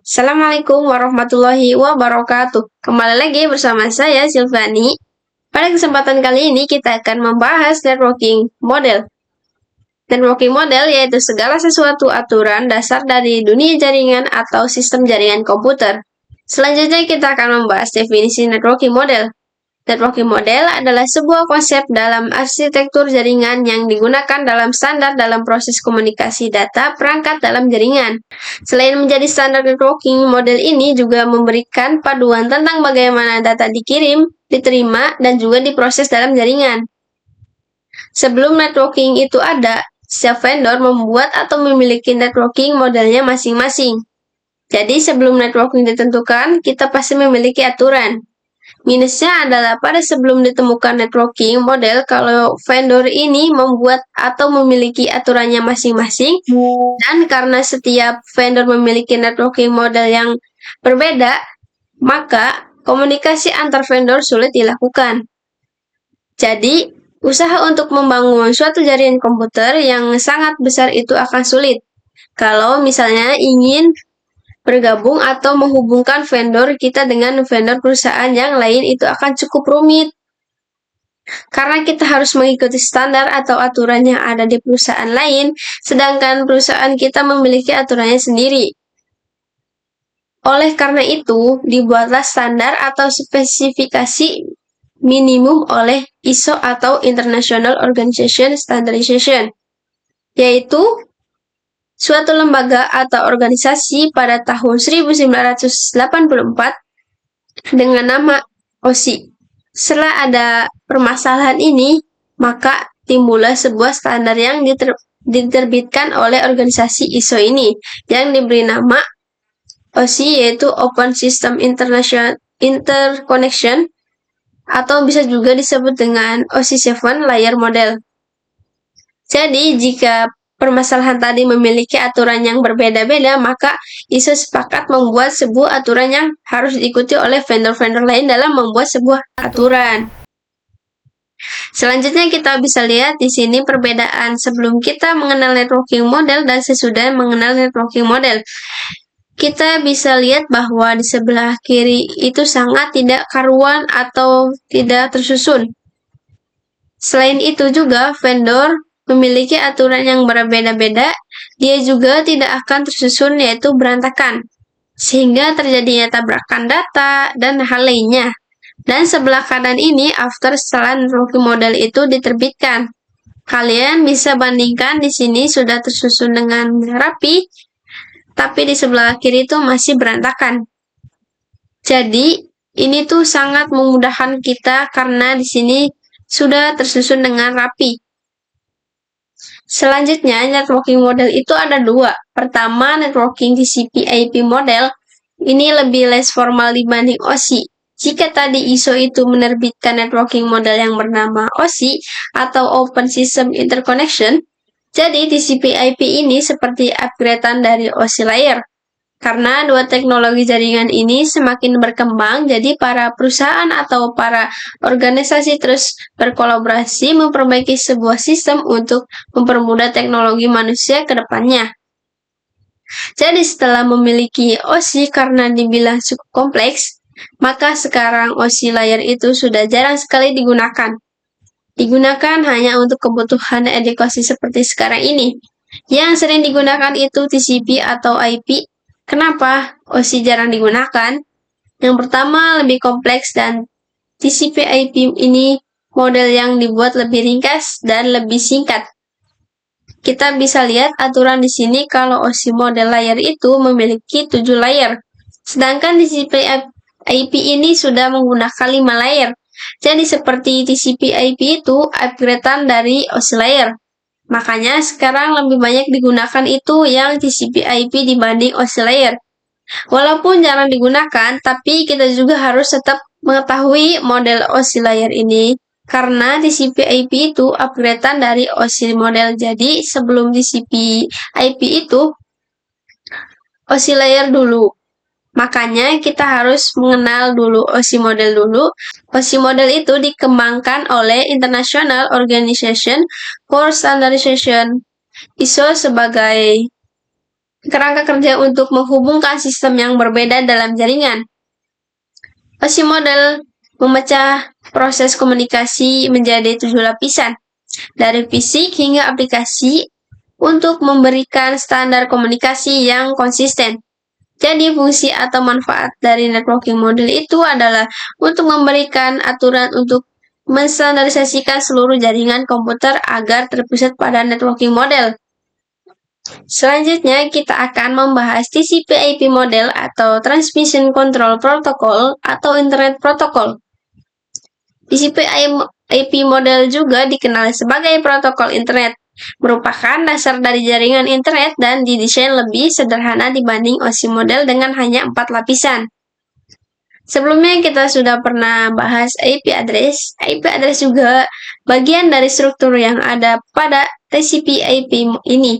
Assalamualaikum warahmatullahi wabarakatuh. Kembali lagi bersama saya Silvani. Pada kesempatan kali ini kita akan membahas networking model. Networking model yaitu segala sesuatu aturan dasar dari dunia jaringan atau sistem jaringan komputer. Selanjutnya kita akan membahas definisi networking model. Networking model adalah sebuah konsep dalam arsitektur jaringan yang digunakan dalam standar dalam proses komunikasi data perangkat dalam jaringan. Selain menjadi standar networking, model ini juga memberikan paduan tentang bagaimana data dikirim, diterima, dan juga diproses dalam jaringan. Sebelum networking itu ada, setiap vendor membuat atau memiliki networking modelnya masing-masing. Jadi sebelum networking ditentukan, kita pasti memiliki aturan. Minusnya adalah pada sebelum ditemukan networking model, kalau vendor ini membuat atau memiliki aturannya masing-masing, dan karena setiap vendor memiliki networking model yang berbeda, maka komunikasi antar vendor sulit dilakukan. Jadi, usaha untuk membangun suatu jaringan komputer yang sangat besar itu akan sulit. Kalau misalnya ingin bergabung atau menghubungkan vendor kita dengan vendor perusahaan yang lain itu akan cukup rumit. Karena kita harus mengikuti standar atau aturan yang ada di perusahaan lain, sedangkan perusahaan kita memiliki aturannya sendiri. Oleh karena itu, dibuatlah standar atau spesifikasi minimum oleh ISO atau International Organization Standardization, yaitu suatu lembaga atau organisasi pada tahun 1984 dengan nama OSI. Setelah ada permasalahan ini, maka timbullah sebuah standar yang diterbitkan oleh organisasi ISO ini yang diberi nama OSI, yaitu Open System Interconnection, atau bisa juga disebut dengan OSI 7 Layer Model. Jadi, jika permasalahan tadi memiliki aturan yang berbeda-beda, maka ISO sepakat membuat sebuah aturan yang harus diikuti oleh vendor-vendor lain dalam membuat sebuah aturan. Selanjutnya kita bisa lihat di sini perbedaan sebelum kita mengenal networking model dan sesudah mengenal networking model. Kita bisa lihat bahwa di sebelah kiri itu sangat tidak karuan atau tidak tersusun. Selain itu juga vendor memiliki aturan yang berbeda-beda, dia juga tidak akan tersusun yaitu berantakan, sehingga terjadinya tabrakan data dan hal lainnya. Dan sebelah kanan ini setelah networking model itu diterbitkan. Kalian bisa bandingkan di sini sudah tersusun dengan rapi, tapi di sebelah kiri itu masih berantakan. Jadi ini tuh sangat memudahkan kita karena di sini sudah tersusun dengan rapi. Selanjutnya, networking model itu ada dua. Pertama, networking TCP/IP model. Ini lebih less formal dibanding OSI. Jika tadi ISO itu menerbitkan networking model yang bernama OSI atau Open System Interconnection, jadi TCP/IP ini seperti upgradean dari OSI layer. Karena dua teknologi jaringan ini semakin berkembang, jadi para perusahaan atau para organisasi terus berkolaborasi memperbaiki sebuah sistem untuk mempermudah teknologi manusia ke depannya. Jadi setelah memiliki OSI karena dibilang cukup kompleks, maka sekarang OSI layer itu sudah jarang sekali digunakan. Digunakan hanya untuk kebutuhan edukasi seperti sekarang ini. Yang sering digunakan itu TCP atau IP. Kenapa OSI jarang digunakan? Yang pertama, lebih kompleks dan TCP/IP ini model yang dibuat lebih ringkas dan lebih singkat. Kita bisa lihat aturan di sini kalau OSI model layer itu memiliki 7 layer. Sedangkan TCP/IP ini sudah menggunakan 5 layer. Jadi seperti TCP/IP itu upgradean dari OSI layer. Makanya sekarang lebih banyak digunakan itu yang TCP/IP dibanding OSI layer. Walaupun jarang digunakan, tapi kita juga harus tetap mengetahui model OSI layer ini karena TCP/IP itu upgradean dari OSI model. Jadi sebelum TCP/IP itu OSI layer dulu. Makanya kita harus mengenal dulu OSI model dulu. OSI model itu dikembangkan oleh International Organization for Standardization, ISO, sebagai kerangka kerja untuk menghubungkan sistem yang berbeda dalam jaringan. OSI model memecah proses komunikasi menjadi 7 lapisan, dari fisik hingga aplikasi, untuk memberikan standar komunikasi yang konsisten. Jadi fungsi atau manfaat dari networking model itu adalah untuk memberikan aturan untuk menstandarisasikan seluruh jaringan komputer agar terpusat pada networking model. Selanjutnya, kita akan membahas TCP/IP model atau Transmission Control Protocol atau Internet Protocol. TCP/IP model juga dikenal sebagai protokol internet, merupakan dasar dari jaringan internet dan didesain lebih sederhana dibanding OSI model dengan hanya 4 lapisan. Sebelumnya kita sudah pernah bahas IP address. IP address juga bagian dari struktur yang ada pada TCP/IP ini.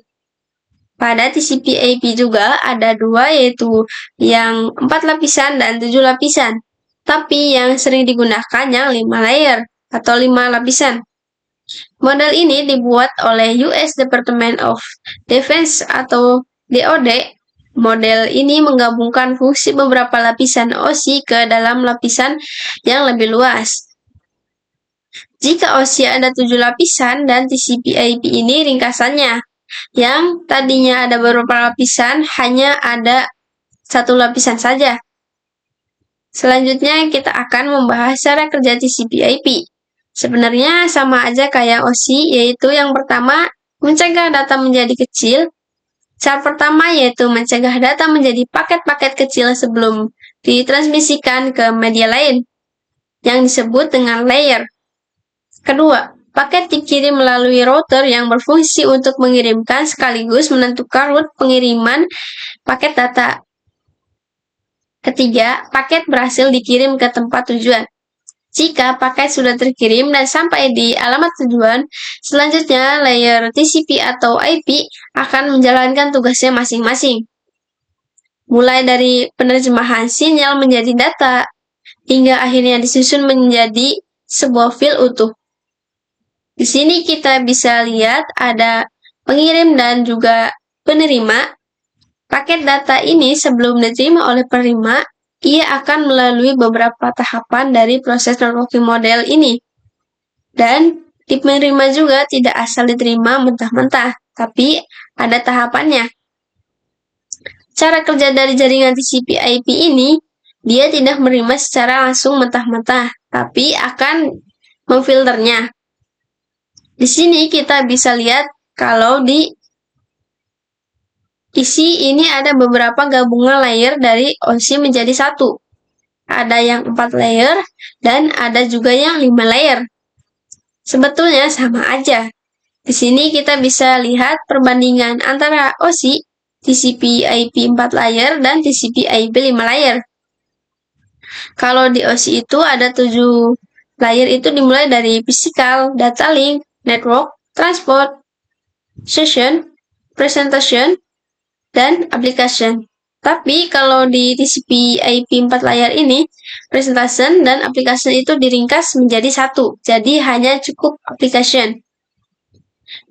Pada TCP/IP juga ada 2, yaitu yang 4 lapisan dan 7 lapisan. Tapi yang sering digunakan yang 5 layer atau 5 lapisan. Model ini dibuat oleh US Department of Defense atau DoD. Model ini menggabungkan fungsi beberapa lapisan OSI ke dalam lapisan yang lebih luas. Jika OSI ada 7 lapisan dan TCP/IP ini ringkasannya, yang tadinya ada beberapa lapisan hanya ada 1 lapisan saja. Selanjutnya kita akan membahas cara kerja TCP/IP. Sebenarnya sama aja kayak OSI, yaitu yang pertama, mencegah data menjadi kecil. Cara pertama yaitu mencegah data menjadi paket-paket kecil sebelum ditransmisikan ke media lain, yang disebut dengan layer. Kedua, paket dikirim melalui router yang berfungsi untuk mengirimkan sekaligus menentukan rute pengiriman paket data. Ketiga, paket berhasil dikirim ke tempat tujuan. Jika paket sudah terkirim dan sampai di alamat tujuan, selanjutnya layer TCP atau IP akan menjalankan tugasnya masing-masing. Mulai dari penerjemahan sinyal menjadi data, hingga akhirnya disusun menjadi sebuah file utuh. Di sini kita bisa lihat ada pengirim dan juga penerima. Paket data ini sebelum diterima oleh penerima, ia akan melalui beberapa tahapan dari proses networking model ini. Dan di penerima juga tidak asal diterima mentah-mentah, tapi ada tahapannya. Cara kerja dari jaringan TCP/IP ini, dia tidak menerima secara langsung mentah-mentah, tapi akan memfilternya. Di sini kita bisa lihat kalau di isi ini ada beberapa gabungan layer dari OSI menjadi 1. Ada yang 4 layer dan ada juga yang 5 layer. Sebetulnya sama aja. Di sini kita bisa lihat perbandingan antara OSI, TCP/IP 4 layer dan TCP/IP 5 layer. Kalau di OSI itu ada 7 layer, itu dimulai dari physical, data link, network, transport, session, presentation, dan application. Tapi kalau di TCP/IP 4 layer ini, presentation dan application itu diringkas menjadi 1, jadi hanya cukup application.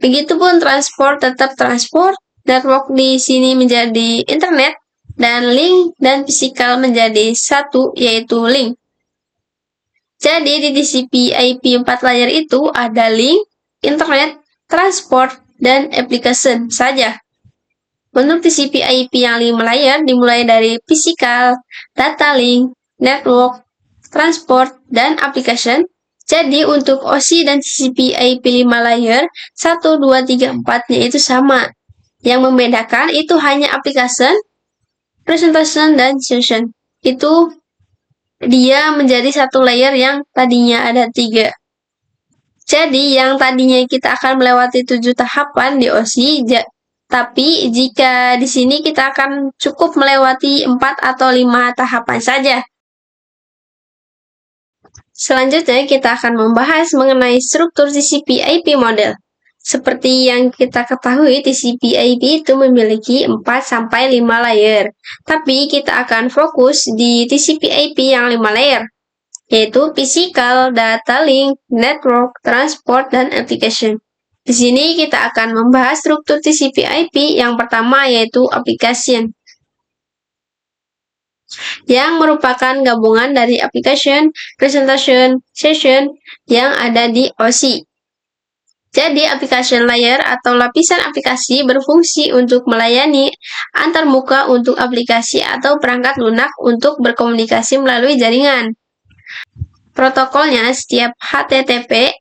Begitupun transport tetap transport, network di sini menjadi internet, dan link dan physical menjadi 1, yaitu link. Jadi di TCP/IP 4 layer itu ada link, internet, transport, dan application saja. Untuk TCP/IP yang 5 layer dimulai dari physical, data link, network, transport, dan application. Jadi untuk OSI dan TCP/IP 5 layer, 1, 2, 3, 4-nya itu sama. Yang membedakan itu hanya application, presentation, dan session. Itu dia menjadi 1 layer yang tadinya ada 3. Jadi yang tadinya kita akan melewati 7 tahapan di OSI, tapi jika di sini kita akan cukup melewati 4 atau 5 tahapan saja. Selanjutnya kita akan membahas mengenai struktur TCP/IP model. Seperti yang kita ketahui, TCP/IP itu memiliki 4-5 layer. Tapi kita akan fokus di TCP/IP yang 5 layer, yaitu physical, data link, network, transport, dan application. Di sini kita akan membahas struktur TCP/IP yang pertama, yaitu application, yang merupakan gabungan dari application, presentation, session yang ada di OSI. Jadi, application layer atau lapisan aplikasi berfungsi untuk melayani antarmuka untuk aplikasi atau perangkat lunak untuk berkomunikasi melalui jaringan. Protokolnya setiap HTTP,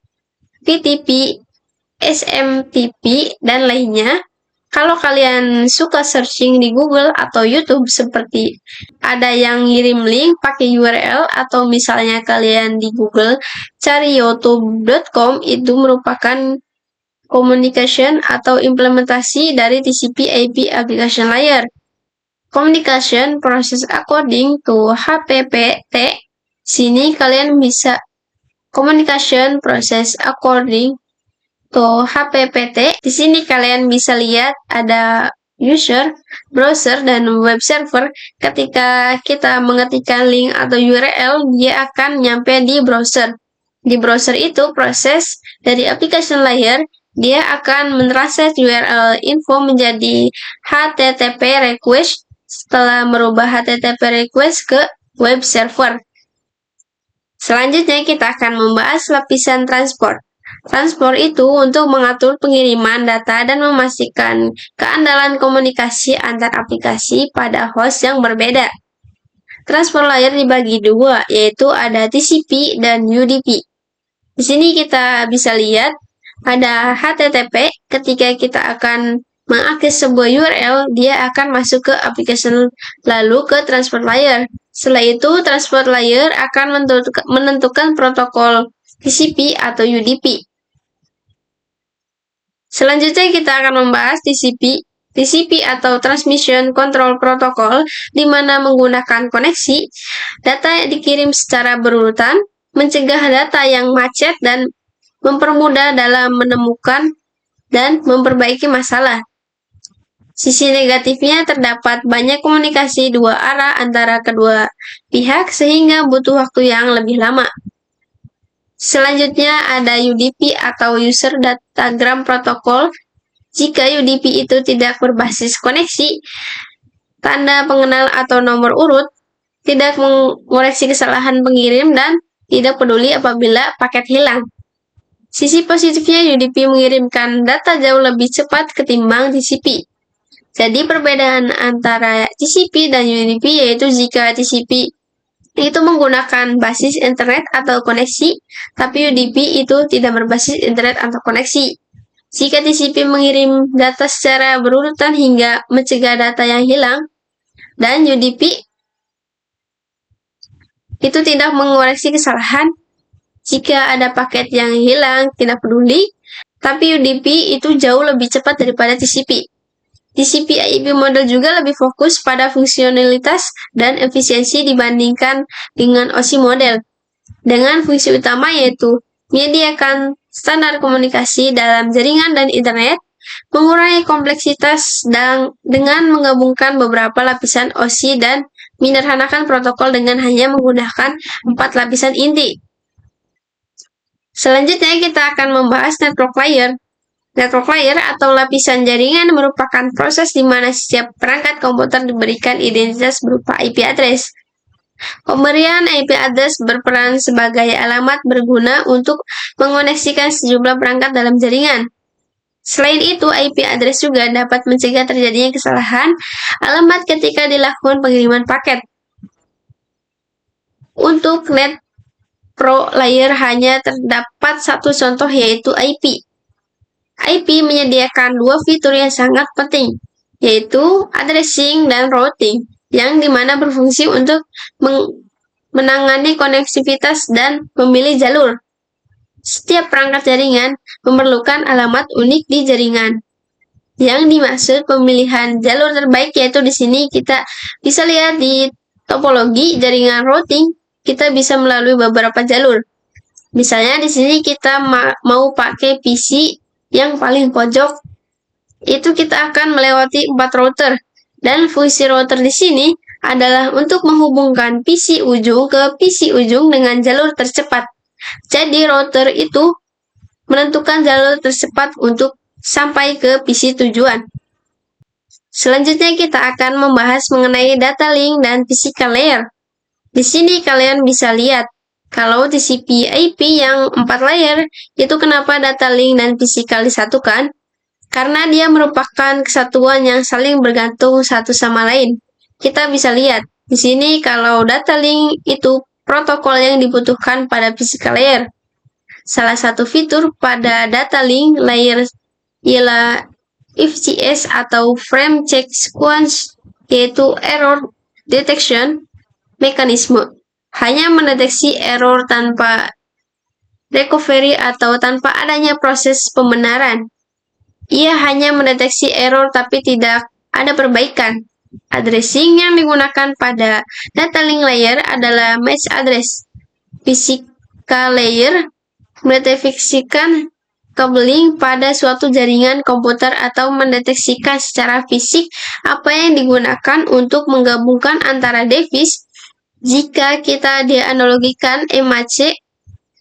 FTP, SMTP, dan lainnya. Kalau kalian suka searching di Google atau YouTube, seperti ada yang ngirim link pakai URL, atau misalnya kalian di Google cari youtube.com, itu merupakan communication atau implementasi dari TCP/IP application layer. Communication process according to HPPT. Sini kalian bisa communication process according to HPPT. Di sini kalian bisa lihat ada user, browser, dan web server. Ketika kita mengetikkan link atau URL, dia akan nyampe di browser. Di browser itu, proses dari application layer, dia akan mentranslate URL info menjadi HTTP request setelah merubah HTTP request ke web server. Selanjutnya kita akan membahas lapisan transport. Transport itu untuk mengatur pengiriman data dan memastikan keandalan komunikasi antar aplikasi pada host yang berbeda. Transport layer dibagi dua, yaitu ada TCP dan UDP. Di sini kita bisa lihat ada HTTP. Ketika kita akan mengakses sebuah URL, dia akan masuk ke application lalu ke transport layer. Setelah itu, transport layer akan menentukan protokol TCP atau UDP. Selanjutnya kita akan membahas TCP. TCP atau Transmission Control Protocol, di mana menggunakan koneksi, data dikirim secara berurutan, mencegah data yang macet, dan mempermudah dalam menemukan dan memperbaiki masalah. Sisi negatifnya terdapat banyak komunikasi dua arah antara kedua pihak sehingga butuh waktu yang lebih lama. Selanjutnya ada UDP atau User Datagram Protocol. Jika UDP itu tidak berbasis koneksi, tanda pengenal atau nomor urut, tidak mengoreksi kesalahan pengirim, dan tidak peduli apabila paket hilang. Sisi positifnya, UDP mengirimkan data jauh lebih cepat ketimbang TCP. Jadi perbedaan antara TCP dan UDP yaitu jika TCP itu menggunakan basis internet atau koneksi, tapi UDP itu tidak berbasis internet atau koneksi. Jika TCP mengirim data secara berurutan hingga mencegah data yang hilang, dan UDP itu tidak mengoreksi kesalahan. Jika ada paket yang hilang, tidak peduli, tapi UDP itu jauh lebih cepat daripada TCP. TCP/IP model juga lebih fokus pada fungsionalitas dan efisiensi dibandingkan dengan OSI model, dengan fungsi utama yaitu menyediakan standar komunikasi dalam jaringan dan internet, mengurangi kompleksitas dengan menggabungkan beberapa lapisan OSI, dan menyederhanakan protokol dengan hanya menggunakan 4 lapisan inti. Selanjutnya kita akan membahas network layer. Network layer atau lapisan jaringan merupakan proses di mana setiap perangkat komputer diberikan identitas berupa IP address. Pemberian IP address berperan sebagai alamat berguna untuk mengoneksikan sejumlah perangkat dalam jaringan. Selain itu, IP address juga dapat mencegah terjadinya kesalahan alamat ketika dilakukan pengiriman paket. Untuk net pro layer hanya terdapat satu contoh, yaitu IP. IP menyediakan dua fitur yang sangat penting, yaitu addressing dan routing, yang dimana berfungsi untuk menangani konektivitas dan memilih jalur. Setiap perangkat jaringan memerlukan alamat unik di jaringan. Yang dimaksud pemilihan jalur terbaik yaitu di sini kita bisa lihat di topologi jaringan routing, kita bisa melalui beberapa jalur. Misalnya di sini kita mau pakai PC yang paling pojok, itu kita akan melewati 4 router, dan fungsi router di sini adalah untuk menghubungkan PC ujung ke PC ujung dengan jalur tercepat. Jadi router itu menentukan jalur tercepat untuk sampai ke PC tujuan. Selanjutnya kita akan membahas mengenai data link dan physical layer. Di sini kalian bisa lihat kalau TCP/IP yang 4 layer itu kenapa data link dan physical disatukan? Karena dia merupakan kesatuan yang saling bergantung satu sama lain. Kita bisa lihat di sini kalau data link itu protokol yang dibutuhkan pada physical layer. Salah satu fitur pada data link layer ialah FCS atau Frame Check Sequence, yaitu error detection mekanisme. Hanya mendeteksi error tanpa recovery atau tanpa adanya proses pembenaran. Ia hanya mendeteksi error tapi tidak ada perbaikan. Addressing yang digunakan pada data link layer adalah match address. Physical layer mendeteksikan cabling pada suatu jaringan komputer atau mendeteksikan secara fisik apa yang digunakan untuk menggabungkan antara device. Jika kita dianalogikan MAC,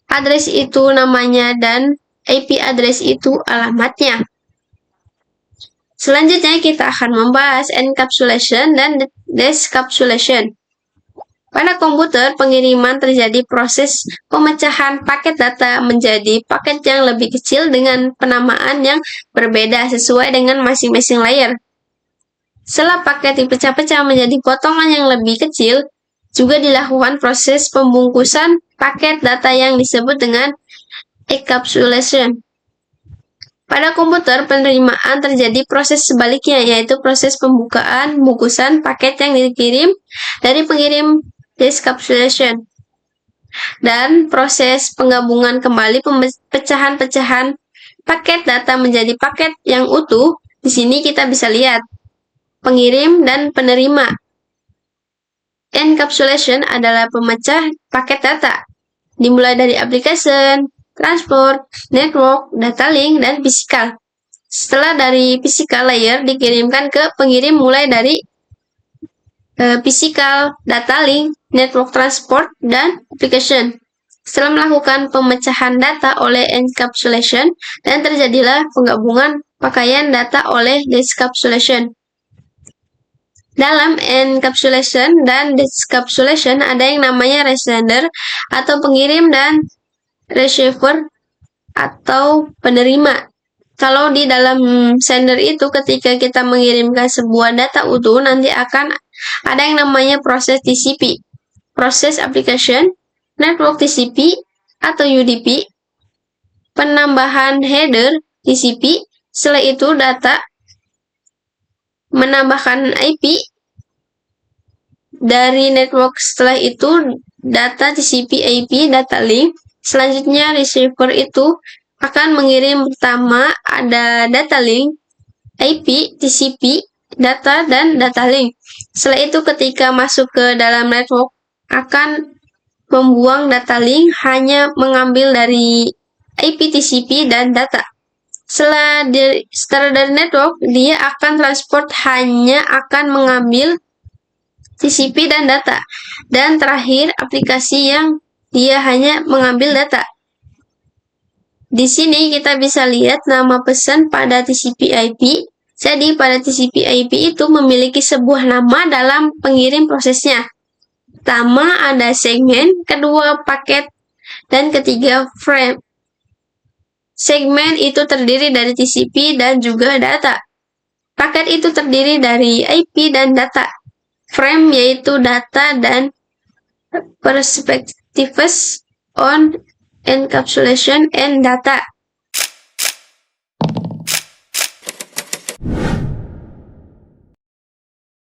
address itu namanya dan IP address itu alamatnya. Selanjutnya kita akan membahas encapsulation dan descapsulation. Pada komputer, pengiriman terjadi proses pemecahan paket data menjadi paket yang lebih kecil dengan penamaan yang berbeda sesuai dengan masing-masing layer. Setelah paket dipecah-pecah menjadi potongan yang lebih kecil, juga dilakukan proses pembungkusan paket data yang disebut dengan encapsulation. Pada komputer, penerimaan terjadi proses sebaliknya, yaitu proses pembukaan bungkusan paket yang dikirim dari pengirim descapsulation. Dan proses penggabungan kembali pecahan-pecahan paket data menjadi paket yang utuh. Di sini kita bisa lihat pengirim dan penerima. Encapsulation adalah pemecah paket data, dimulai dari application, transport, network, data link, dan physical. Setelah dari physical layer dikirimkan ke pengirim mulai dari physical, data link, network transport, dan application. Setelah melakukan pemecahan data oleh encapsulation, dan terjadilah penggabungan pakaian data oleh descapsulation. Dalam encapsulation dan descapsulation ada yang namanya resender atau pengirim dan receiver atau penerima. Kalau di dalam sender itu ketika kita mengirimkan sebuah data utuh nanti akan ada yang namanya proses TCP, proses application, network TCP atau UDP, penambahan header TCP, setelah itu data menambahkan IP dari network, setelah itu data TCP IP data link. Selanjutnya receiver itu akan mengirim pertama ada data link, IP, TCP, data, dan data link. Setelah itu ketika masuk ke dalam network akan membuang data link, hanya mengambil dari IP, TCP, dan data. Setelah dari network, dia akan transport hanya akan mengambil TCP dan data. Dan terakhir, aplikasi yang dia hanya mengambil data. Di sini kita bisa lihat nama pesan pada TCP/IP. Jadi pada TCP/IP itu memiliki sebuah nama dalam pengirim prosesnya. Pertama ada segmen, kedua paket, dan ketiga frame. Segmen itu terdiri dari TCP dan juga data. Paket itu terdiri dari IP dan data. Frame yaitu data dan perspectives on encapsulation and data.